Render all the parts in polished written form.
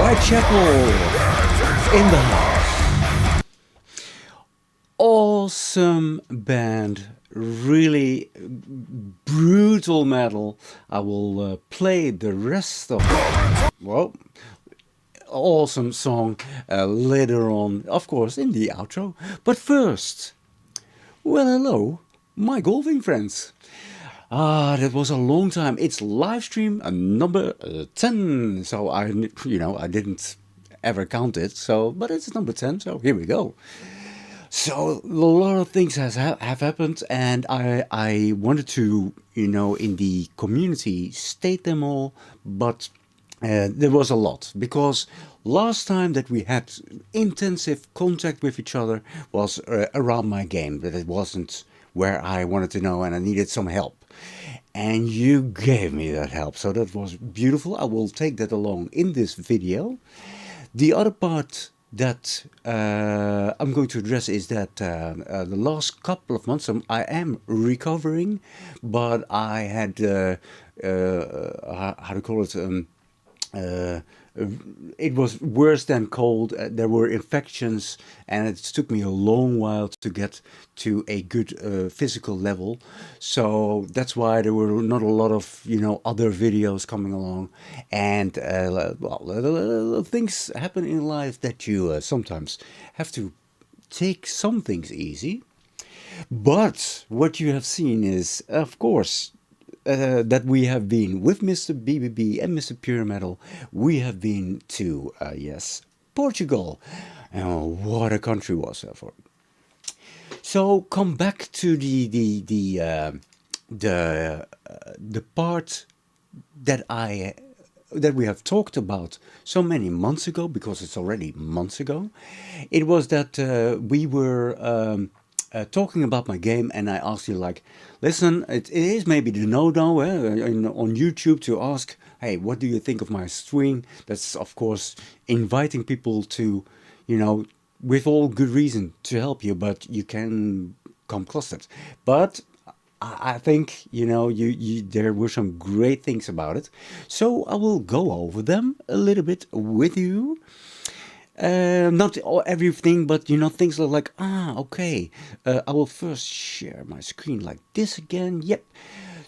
Whitechapel in the house. Awesome band, really brutal metal. I will play the rest of, well, awesome song later on, of course, in the outro. But first, well, hello, my golfing friends. That was a long time. It's live stream number 10. So I didn't ever count it. So, but it's number 10. So here we go. So a lot of things have happened, and I wanted to, in the community state them all, but there was a lot, because last time that we had intensive contact with each other was around my game, but it wasn't where I wanted to know and I needed some help. And you gave me that help, so that was beautiful. I will take that along in this video. The other part that I'm going to address is that the last couple of months I am recovering, but I had, how to call it, it was worse than cold. There were infections, and it took me a long while to get to a good physical level. So that's why there were not a lot of other videos coming along. And things happen in life that you sometimes have to take some things easy. But what you have seen is, of course, that we have been with Mr. BBB and Mr. Pure Metal. We have been to, yes, Portugal. And what a country was that for. So come back to the part that we have talked about so many months ago, because it's already months ago. It was that we were talking about my game, and I asked you, like, listen, it is maybe the no-no on YouTube to ask, hey, what do you think of my swing? That's, of course, inviting people to, with all good reason to help you, but you can come clustered. But I think, there were some great things about it. So I will go over them a little bit with you. Not everything, but things like, okay. I will first share my screen like this again. Yep.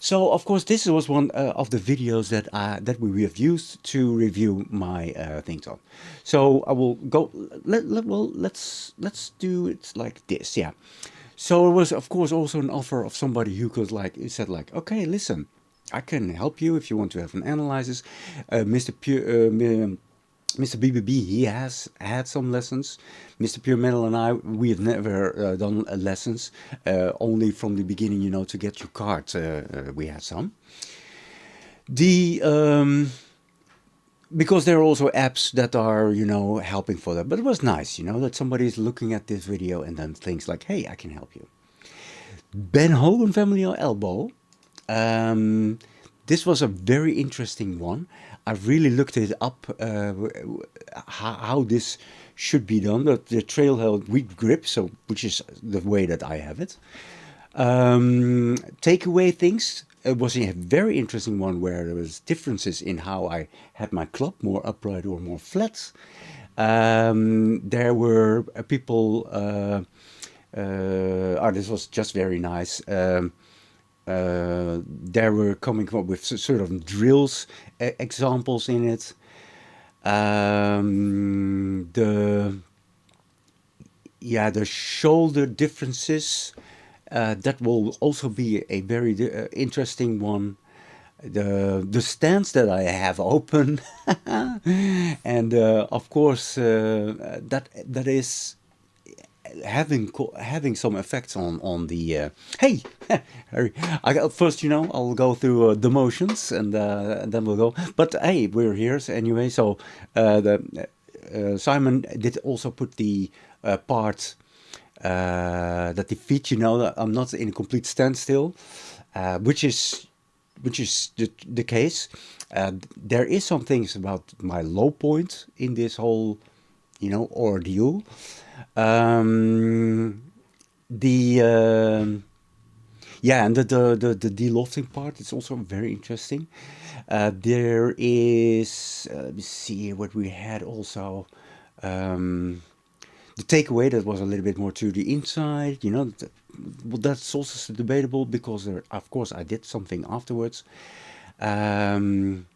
So of course this was one of the videos that we have used to review my things on. So I will go. Let's do it like this. Yeah. So it was, of course, also an offer of somebody who could said, okay, listen, I can help you if you want to have an analysis. Mr. BBB, he has had some lessons. Mr. Pure Metal and I, we have never done lessons, only from the beginning, to get your card. We had some. Because there are also apps that are, helping for that. But it was nice, that somebody is looking at this video and then thinks like, hey, I can help you. Ben Hogan Family or Elbow. This was a very interesting one. I really looked it up, how this should be done. The trailhead weak grip, so which is the way that I have it. Take away things. It was a very interesting one where there was differences in how I had my club, more upright or more flat. There were people. This was just very nice. They were coming up with sort of drills, examples in it. The shoulder differences, that will also be a very interesting one. The stance that I have open, and of course that is having some effects on the hey Harry, first I'll go through the motions, and then we'll go, but hey, we're here anyway. So Simon did also put the part that the feet, that I'm not in a complete standstill, which is the case. There is some things about my low point in this whole ordeal. Yeah, and the de-lofting part is also very interesting. There is, let me see what we had also. Um, the takeaway that was a little bit more to the inside, you know, well, that's also debatable because there, of course, I did something afterwards. Then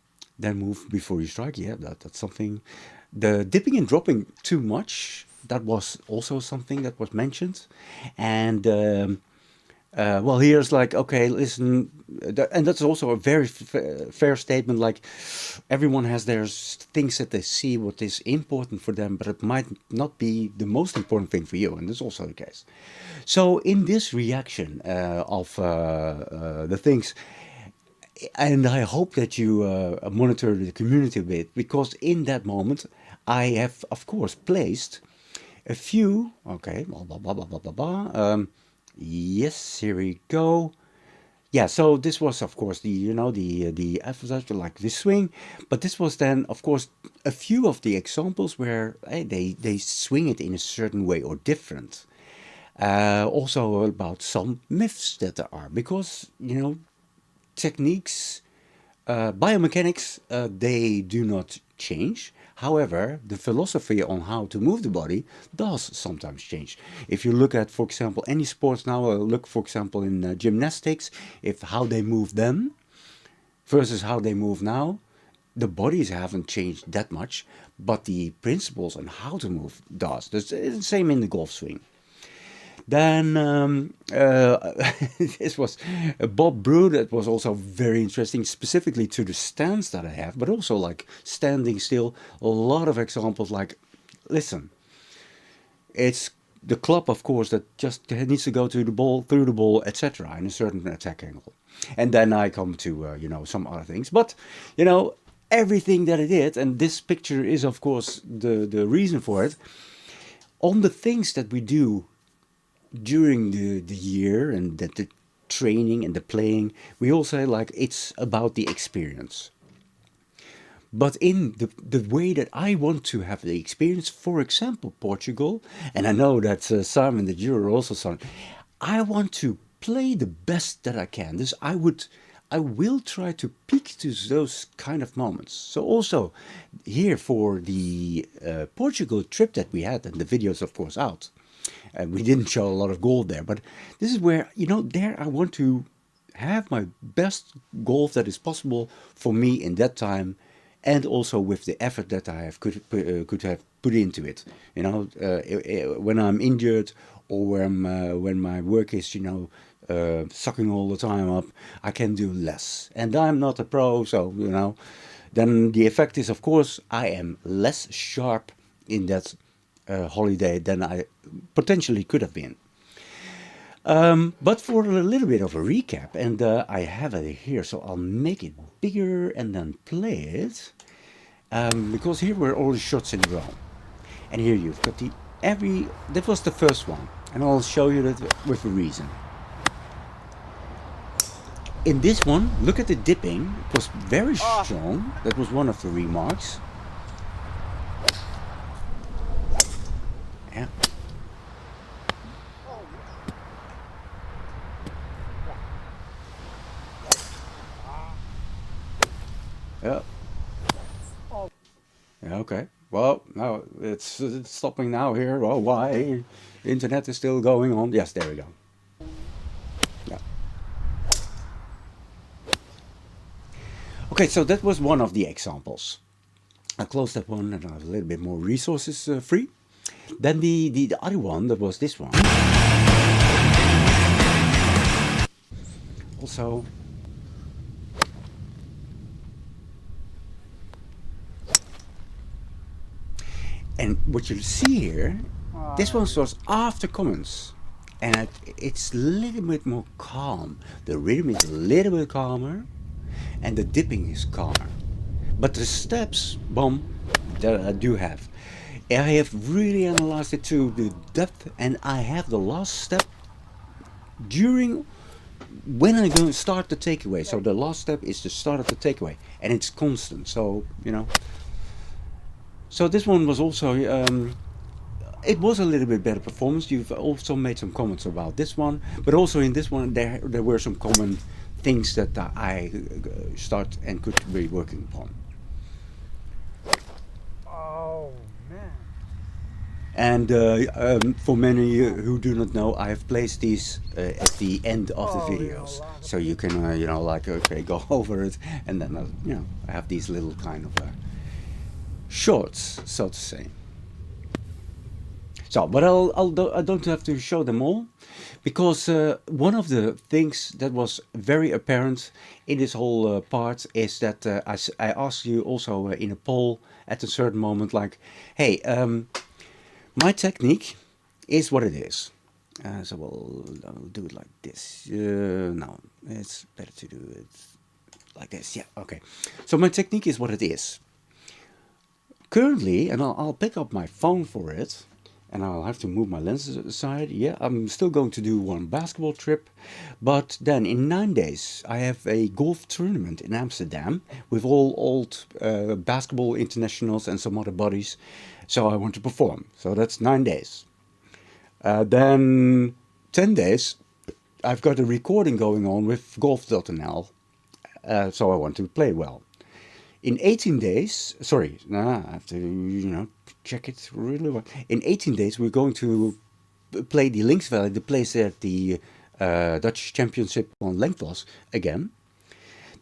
move before you strike. Yeah, that's something. The dipping and dropping too much. That was also something that was mentioned, and well, here's like, okay, listen, and that's also a very fair statement. Like, everyone has their things that they see what is important for them, but it might not be the most important thing for you, and that's also the case. So, in this reaction of the things, and I hope that you monitor the community a bit, because in that moment, I have, of course, placed a few. Okay, blah blah blah blah blah blah blah. Yes, here we go. Yeah, so this was, of course, the the emphasize like the swing, but this was then, of course, a few of the examples where they swing it in a certain way or different. Also about some myths that there are, because techniques, biomechanics, they do not change. However, the philosophy on how to move the body does sometimes change. If you look at, for example, any sports now, look, for example, in gymnastics, if how they move then versus how they move now, the bodies haven't changed that much, but the principles on how to move does. It's the same in the golf swing. Then this was Bob Brew. That was also very interesting, specifically to the stance that I have, but also like standing still. A lot of examples like, listen, it's the club, of course, that just needs to go to the ball, through the ball, etc., in a certain attack angle. And then I come to some other things, but everything that I did, and this picture is, of course, the reason for it. On the things that we do during the year and the training and the playing, we all say like it's about the experience. But in the way that I want to have the experience, for example, Portugal, and I know that Simon, that you're also Simon, I want to play the best that I can. This I will try to peak to those kind of moments. So also here for the Portugal trip that we had, and the videos, of course, out. And we didn't show a lot of gold there, but this is where, there I want to have my best golf that is possible for me in that time, and also with the effort that I have could have put into it. When I'm injured or when my work is, sucking all the time up, I can do less. And I'm not a pro, so, then the effect is, of course, I am less sharp in that holiday than I potentially could have been. But for a little bit of a recap, and I have it here, so I'll make it bigger and then play it. Because here were all the shots in a row. And here you've got that was the first one. And I'll show you that with a reason. In this one, look at the dipping. It was very strong. That was one of the remarks. Yeah. Yeah. Yeah, okay. Well, now it's stopping now here. Oh, why? The internet is still going on. Yes, there we go. Yeah. Okay, so that was one of the examples. I closed that one and I have a little bit more resources free. Then the other one, that was this one. Also, and what you see here, this one was after comments, and it's a little bit more calm. The rhythm is a little bit calmer, and the dipping is calmer. But the steps, boom, that I do have. I have really analyzed it to the depth, and I have the last step during when I'm going to start the takeaway. So the last step is the start of the takeaway, and it's constant. So So this one was also it was a little bit better performance. You've also made some comments about this one, but also in this one there were some common things that I start and could be working upon. Oh man. And for many of you who do not know, I have placed these at the end of the Oh, videos, so you can like okay go over it, and then I have these little kind of shorts, so to say. So, but I don't have to show them all, because one of the things that was very apparent in this whole part is that I asked you also in a poll at a certain moment, like, hey, my technique is what it is. So I'll do it like this. No, it's better to do it like this. Yeah, okay. So my technique is what it is. Currently, and I'll pick up my phone for it, and I'll have to move my lenses aside. Yeah, I'm still going to do one basketball trip, but then in 9 days I have a golf tournament in Amsterdam with all old basketball internationals and some other buddies. So I want to perform. So that's 9 days. Then 10 days I've got a recording going on with golf.nl. So I want to play well. In 18 days, sorry, I have to, check it really well. In 18 days, we're going to play the Links Valley, the place at the Dutch Championship on length loss again.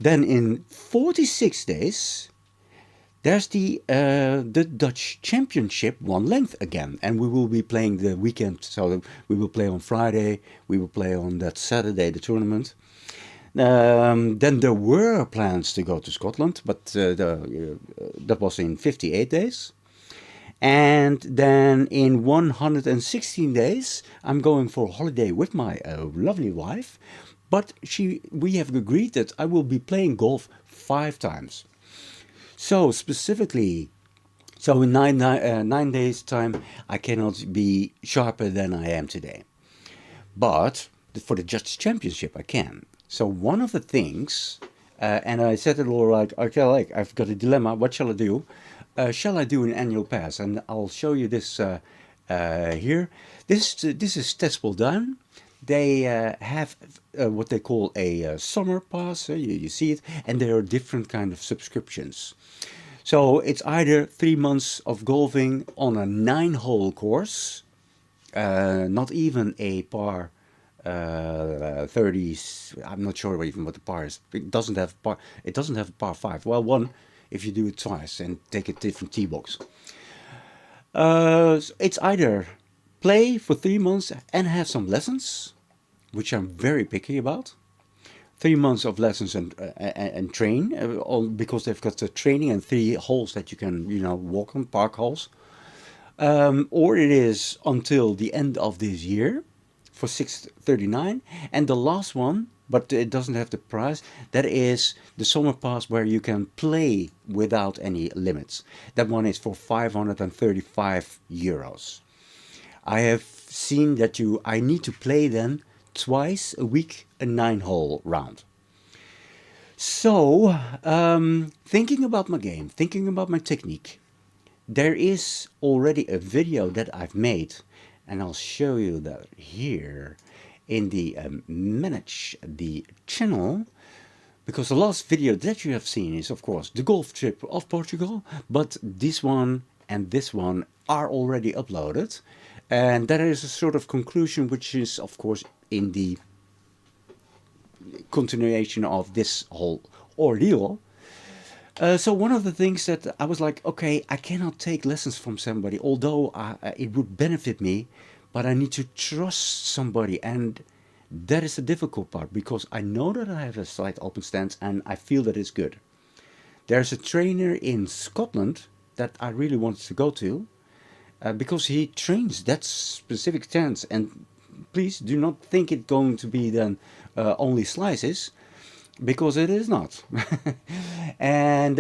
Then in 46 days, there's the Dutch Championship one length again, and we will be playing the weekend. So we will play on Friday, we will play on that Saturday the tournament. Then there were plans to go to Scotland, but that was in 58 days. And then in 116 days, I'm going for a holiday with my lovely wife. But we have agreed that I will be playing golf 5 times. So specifically, so in 9 days time, I cannot be sharper than I am today. But for the Dutch Championship, I can. So one of the things, and I said it all like, okay, like I've got a dilemma. What shall I do? Shall I do an annual pass? And I'll show you this here. This is Tespel Down. They have what they call a summer pass. You see it, and there are different kind of subscriptions. So it's either 3 months of golfing on a 9-hole course, not even a par 30s. I'm not sure even what the par is. It doesn't have par. It doesn't have a par 5. Well, one if you do it twice and take a different tee box. It's either play for 3 months and have some lessons, which I'm very picky about. 3 months of lessons and train, because they've got the training and 3 holes that you can walk on, park holes. Or it is until the end of this year for 639, and the last one, but it doesn't have the price, that is the summer pass where you can play without any limits. That one is for 535 euros. I have seen that I need to play then twice a week a 9-hole round. So thinking about my game, thinking about my technique, there is already a video that I've made, and I'll show you that here in the manage the channel, because the last video that you have seen is of course the golf trip of Portugal, but this one and this one are already uploaded, and that is a sort of conclusion which is of course in the continuation of this whole ordeal. So one of the things that I was like, okay, I cannot take lessons from somebody, although it would benefit me, but I need to trust somebody, and that is the difficult part, because I know that I have a slight open stance and I feel that it's good. There's a trainer in Scotland that I really wanted to go to, because he trains that specific stance, and please do not think it's going to be then only slices, because it is not. And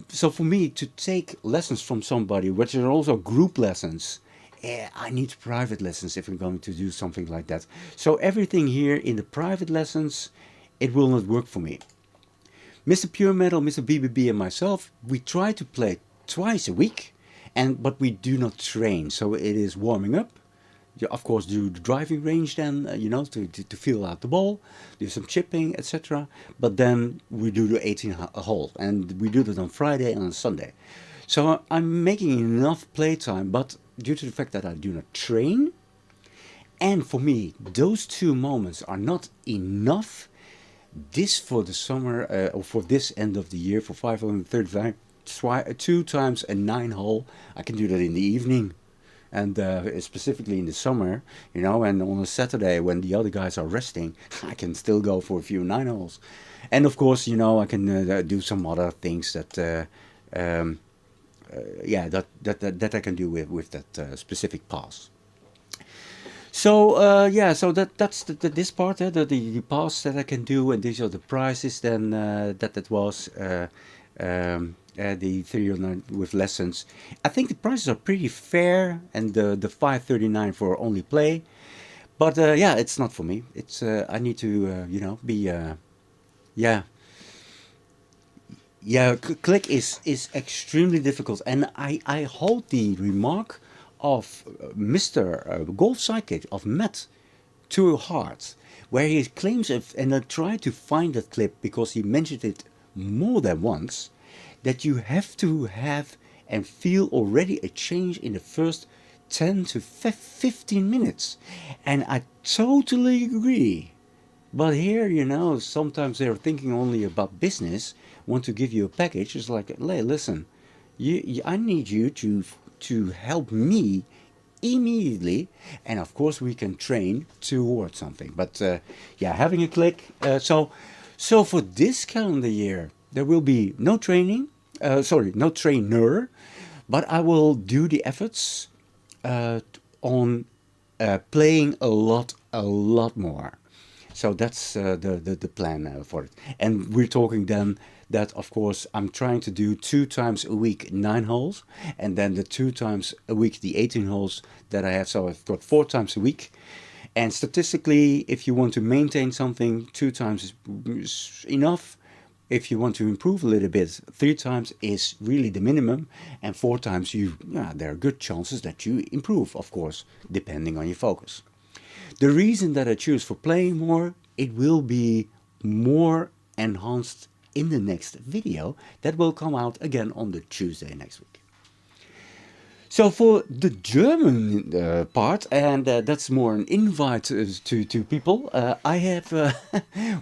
so for me to take lessons from somebody, which are also group lessons, I need private lessons if I'm going to do something like that. So everything here in the private lessons, it will not work for me. Mr. Pure Metal, Mr. BBB and myself, we try to play twice a week, and but we do not train. So it is warming up. You of course do the driving range then, to feel out the ball, do some chipping, etc. But then we do the 18 hole, and we do that on Friday and on Sunday. So I'm making enough playtime, but due to the fact that I do not train, and for me those 2 moments are not enough. This for the summer, or for this end of the year, for 535, 2 times a 9 hole. I can do that in the evening, and specifically in the summer, and on a Saturday when the other guys are resting, I can still go for a few 9 holes. And of course, I can do some other things that, yeah, that I can do with that specific pass. So yeah, so that's this part, the pass that I can do, and these are the prices. Then that was the 309 with lessons. I think the prices are pretty fair, and the 539 for only play. But yeah, it's not for me. It's I need to be yeah, yeah. Click is extremely difficult, and I hold the remark of Mr. Golf Psychic of Matt to heart, where he claims, and I tried to find that clip because he mentioned it more than once, that you have to have and feel already a change in the first 10 to 15 minutes. And I totally agree. But here, sometimes they're thinking only about business, want to give you a package. It's like, hey, listen, I need you to help me immediately, and of course we can train towards something. But yeah, having a click. So for this calendar year, there will be no training. Sorry, no trainer, but I will do the efforts on playing a lot more. So that's the plan for it. And we're talking then that, of course, I'm trying to do 2 times a week 9 holes, and then the 2 times a week the 18 holes that I have. So I've got 4 times a week. And statistically, if you want to maintain something, 2 times is enough. If you want to improve a little bit, 3 times is really the minimum, and 4 times there are good chances that you improve, of course, depending on your focus. The reason that I choose for playing more, it will be more enhanced in the next video that will come out again on the Tuesday next week. So for the German part, and that's more an invite to people, I have,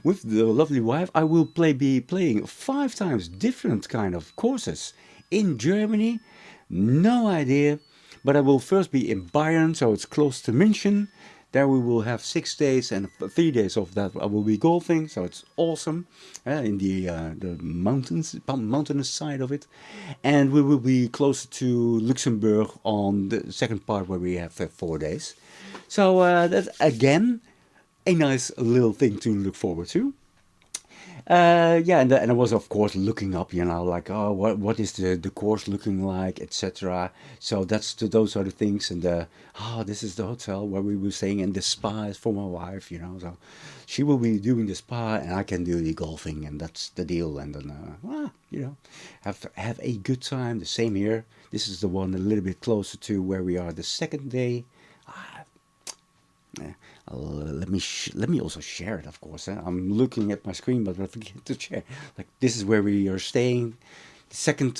with the lovely wife, I will be playing 5 times different kind of courses in Germany. No idea, but I will first be in Bayern, so it's close to München. There we will have 6 days, and 3 days of that I will be golfing, so it's awesome, in the mountainous side of it. And we will be closer to Luxembourg on the second part, where we have 4 days. So that's again a nice little thing to look forward to. Yeah, and I was of course looking up, like, oh, what is the course looking like, etc. So those are the things, and this is the hotel where we were staying, and the spa is for my wife, so she will be doing the spa, and I can do the golfing, and that's the deal. And then have a good time. The same here. This is the one a little bit closer to where we are the second day. Yeah. Let me also share it, of course. I'm looking at my screen, but I forget to share. Like, this is where we are staying. The second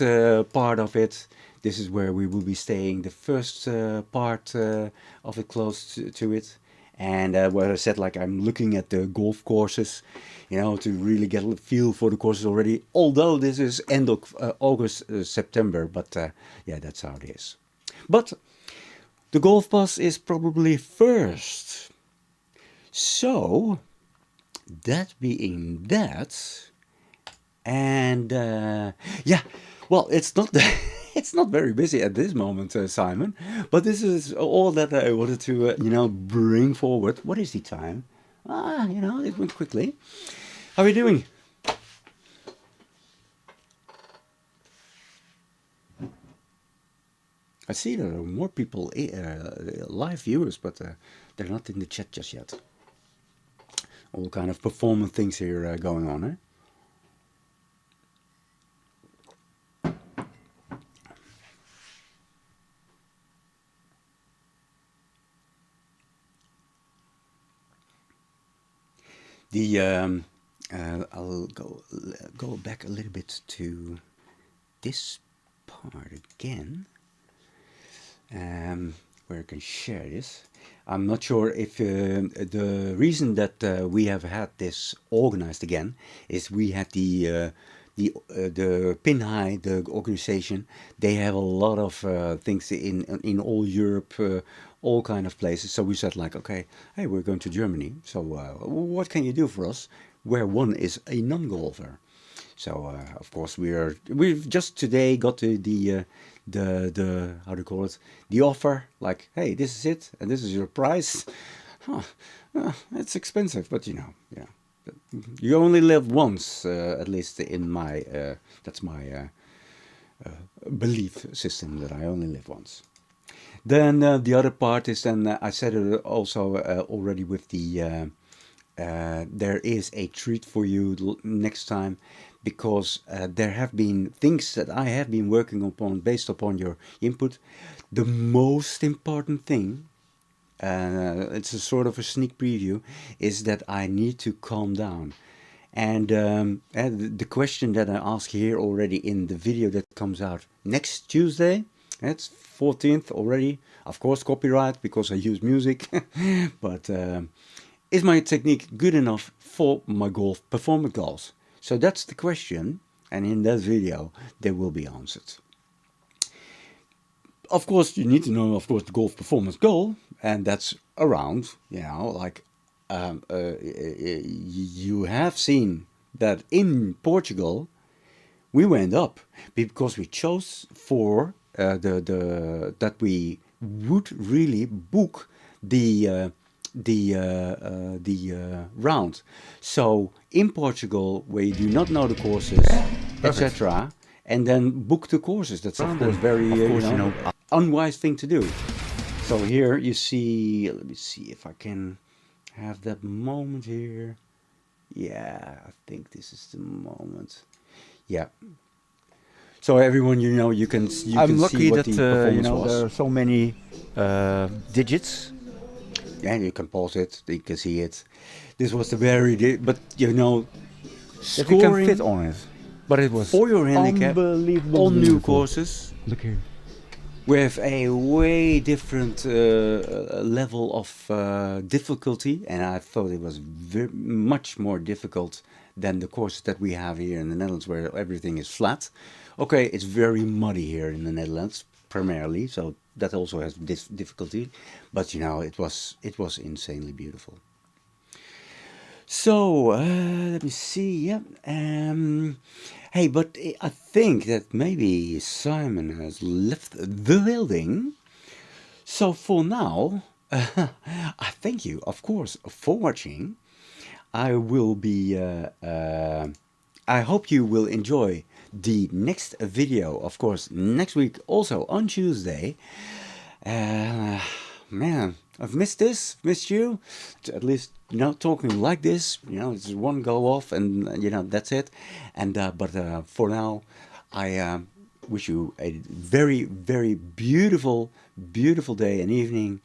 part of it. This is where we will be staying. The first part of it, close to it. And where I said, like, I'm looking at the golf courses, to really get a feel for the courses already. Although this is end of August, September, but yeah, that's how it is. But the golf pass is probably first. So, that being that, and yeah, well, it's not it's not very busy at this moment, Simon. But this is all that I wanted to bring forward. What is the time? It went quickly. How are you doing? I see there are more people, live viewers, but they're not in the chat just yet. All kind of performance things here going on, eh? I'll go back a little bit to this part again, where I can share this. I'm not sure if the reason that we have had this organized again is we had the Pinhai, the organization. They have a lot of things in all Europe, all kind of places. So we said like, okay, hey, we're going to Germany. So what can you do for us? Where one is a non-golfer. So of course we've just today got to the how do you call it, the offer, like, hey, this is it and this is your price. It's expensive, but yeah, you only live once, at least in my that's my belief system, that I only live once. Then the other part is, then I said it also already with the there is a treat for you next time, because there have been things that I have been working upon based upon your input. The most important thing, it's a sort of a sneak preview, is that I need to calm down. And the question that I ask here already in the video that comes out next Tuesday, it's 14th already, of course copyright because I use music, but is my technique good enough for my golf performance goals? So that's the question, and in that video they will be answered. Of course, you need to know, of course, the golf performance goal, and that's around, like you have seen that in Portugal we went up because we chose for that we would really book the round. So in Portugal, where you do not know the courses, etc., and then book the courses. That's of course very unwise thing to do. So here you see, let me see if I can have that moment here. Yeah, I think this is the moment. Yeah. So everyone, you can I'm lucky see what that the performance was. there are so many digits. Yeah, you can pause it. You can see it. This was the very, but that you can scoring fit on it. But it was for your handicap unbelievable. on new beautiful. courses Look here. with a way different level of difficulty, and I thought it was much more difficult than the courses that we have here in the Netherlands, where everything is flat. Okay, it's very muddy here in the Netherlands primarily, so that also has this difficulty, but it was insanely beautiful. So let me see. Yeah. Hey, but I think that maybe Simon has left the building. So for now, I thank you, of course, for watching. I will be. I hope you will enjoy the next video, of course, next week, also on Tuesday. Man, I've missed missed you. At least, talking like this, it's one go off and, that's it. And, but for now, I wish you a very, very beautiful, beautiful day and evening.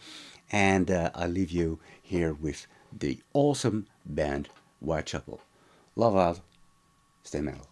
And I leave you here with the awesome band Whitechapel. Love out. Stay metal.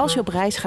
als je op reis gaat.